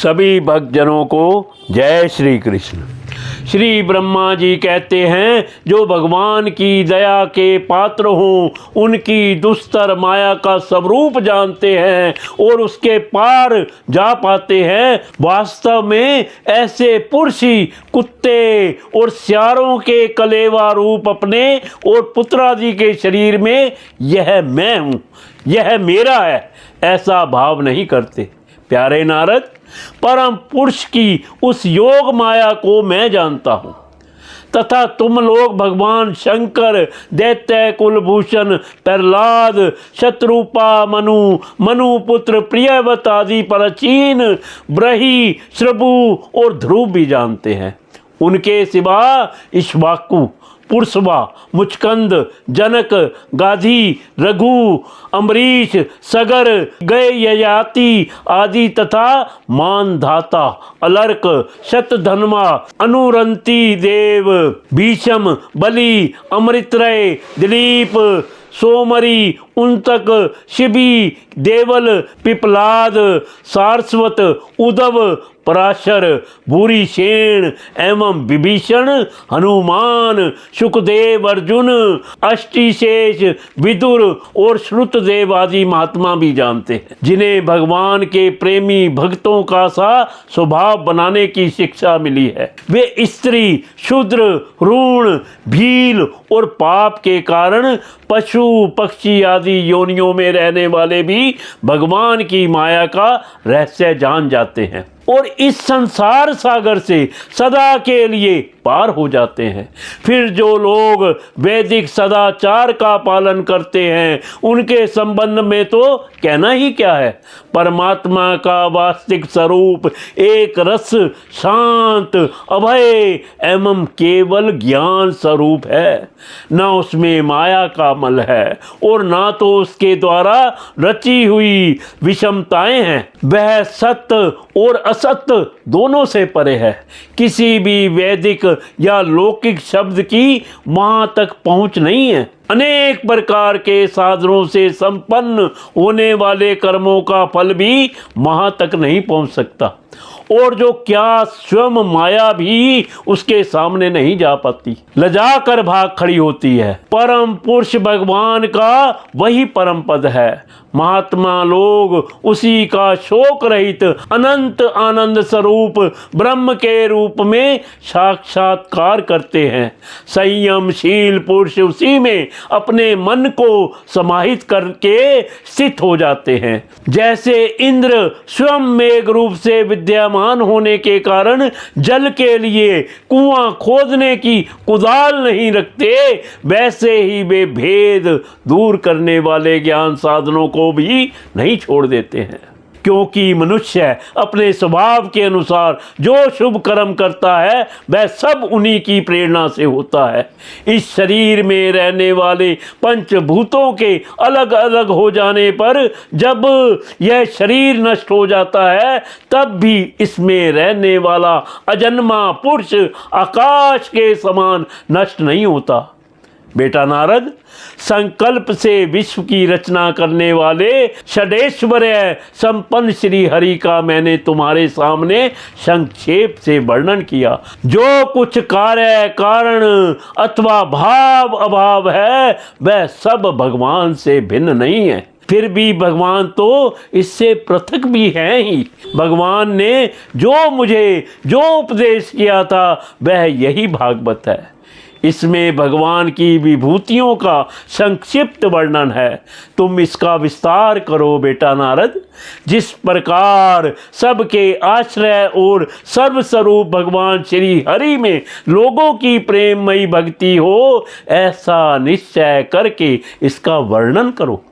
सभी भक्तजनों को जय श्री कृष्ण। श्री ब्रह्मा जी कहते हैं, जो भगवान की दया के पात्र हों, उनकी दुस्तर माया का स्वरूप जानते हैं और उसके पार जा पाते हैं। वास्तव में ऐसे पुरुष ही कुत्ते और सियारों के कलेवा रूप अपने और पुत्रादि के शरीर में यह मैं हूँ, यह मेरा है, ऐसा भाव नहीं करते। प्यारे नारद, परम पुरुष की उस योग माया को मैं जानता हूँ तथा तुम लोग भगवान शंकर, दैत्य कुलभूषण, प्रहलाद, शत्रुपा, मनुपुत्र, प्रियव्रत आदि परचीन, ब्रही, श्रभु और ध्रुव भी जानते हैं। उनके सिवा इक्ष्वाकु, पुरुषवा, मुचकंद, जनक, गाधी, रघु, अम्बरीश, सगर, गय, ययाति आदि तथा मानधाता, अलर्क, शतधन्वा, अनुरंती देव, भीषम, बलि, अमृतरय, दिलीप, सोमरी, उंतक, शिबी, देवल, पिपलाद, सारस्वत, उद्धव, पराशर, भूरिसेन एवं विभीषण, हनुमान, सुखदेव, अर्जुन, अष्टिशेष, विदुर और श्रुतदेव आदि महात्मा भी जानते हैं, जिन्हें भगवान के प्रेमी भक्तों का सा स्वभाव बनाने की शिक्षा मिली है। वे स्त्री, शूद्र, ऋण, भील और पाप के कारण पशु, पक्षी आदि योनियों में रहने वाले भी भगवान की माया का रहस्य जान जाते हैं और इस संसार सागर से सदा के लिए पार हो जाते हैं। फिर जो लोग वैदिक सदाचार का पालन करते हैं, उनके संबंध में तो कहना ही क्या है। परमात्मा का वास्तविक स्वरूप एक रस, शांत, अभय एवं केवल ज्ञान स्वरूप है। न उसमें माया का मल है और ना तो उसके द्वारा रची हुई विषमताएं हैं। वह सत्य और असत्य दोनों से परे है। किसी भी वैदिक या लौकिक शब्द की वहां तक पहुंच नहीं है। अनेक प्रकार के साधनों से संपन्न होने वाले कर्मों का फल भी वहां तक नहीं पहुंच सकता और जो क्या स्वयं माया भी उसके सामने नहीं जा पाती, लजा कर भाग खड़ी होती है। परम पुरुष भगवान का वही परम पद है। महात्मा लोग उसी का शोक रहित अनंत आनंद स्वरूप ब्रह्म के रूप में साक्षात्कार करते हैं। संयमशील पुरुष उसी में अपने मन को समाहित करके स्थित हो जाते हैं। जैसे इंद्र स्वयं मेघ रूप से विद्यमान होने के कारण जल के लिए कुआं खोदने की कुदाल नहीं रखते, वैसे ही वे भेद दूर करने वाले ज्ञान साधनों को भी नहीं छोड़ देते हैं। क्योंकि मनुष्य अपने स्वभाव के अनुसार जो शुभ कर्म करता है वह सब उन्हीं की प्रेरणा से होता है। इस शरीर में रहने वाले पंचभूतों के अलग अलग हो जाने पर जब यह शरीर नष्ट हो जाता है, तब भी इसमें रहने वाला अजन्मा पुरुष आकाश के समान नष्ट नहीं होता। बेटा नारद, संकल्प से विश्व की रचना करने वाले षडेश्वर्य संपन्न श्री हरि का मैंने तुम्हारे सामने संक्षेप से वर्णन किया। जो कुछ कार्य कारण अथवा भाव अभाव है, वह सब भगवान से भिन्न नहीं है। फिर भी भगवान तो इससे पृथक भी हैं ही। भगवान ने जो मुझे जो उपदेश किया था वह यही भागवत है। इसमें भगवान की विभूतियों का संक्षिप्त वर्णन है। तुम इसका विस्तार करो बेटा नारद। जिस प्रकार सबके आश्रय और सर्वस्वरूप भगवान श्री हरि में लोगों की प्रेममयी भक्ति हो, ऐसा निश्चय करके इसका वर्णन करो।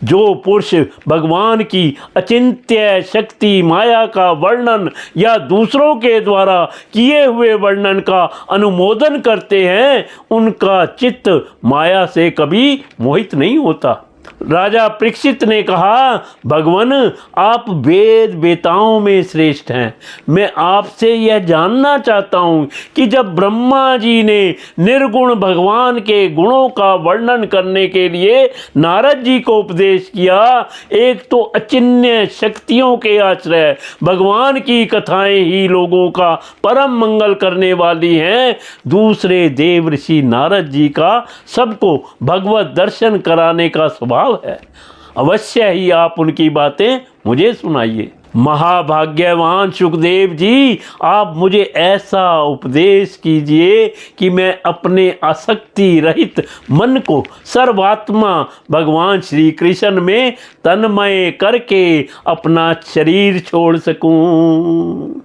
जो पुरुष भगवान की अचिंत्य शक्ति माया का वर्णन या दूसरों के द्वारा किए हुए वर्णन का अनुमोदन करते हैं, उनका चित्त माया से कभी मोहित नहीं होता। राजा परीक्षित ने कहा, भगवान आप वेद वेताओं में श्रेष्ठ हैं। मैं आपसे यह जानना चाहता हूँ कि जब ब्रह्मा जी ने निर्गुण भगवान के गुणों का वर्णन करने के लिए नारद जी को उपदेश किया, एक तो अचिन्त्य शक्तियों के आश्रय भगवान की कथाएं ही लोगों का परम मंगल करने वाली हैं, दूसरे देव ऋषि नारद जी का सबको भगवत दर्शन कराने का स्वभाव है। अवश्य ही आप उनकी बातें मुझे सुनाइए। महाभाग्यवान सुखदेव जी, आप मुझे ऐसा उपदेश कीजिए कि मैं अपने आसक्ति रहित मन को सर्वात्मा भगवान श्री कृष्ण में तन्मय करके अपना शरीर छोड़ सकूं।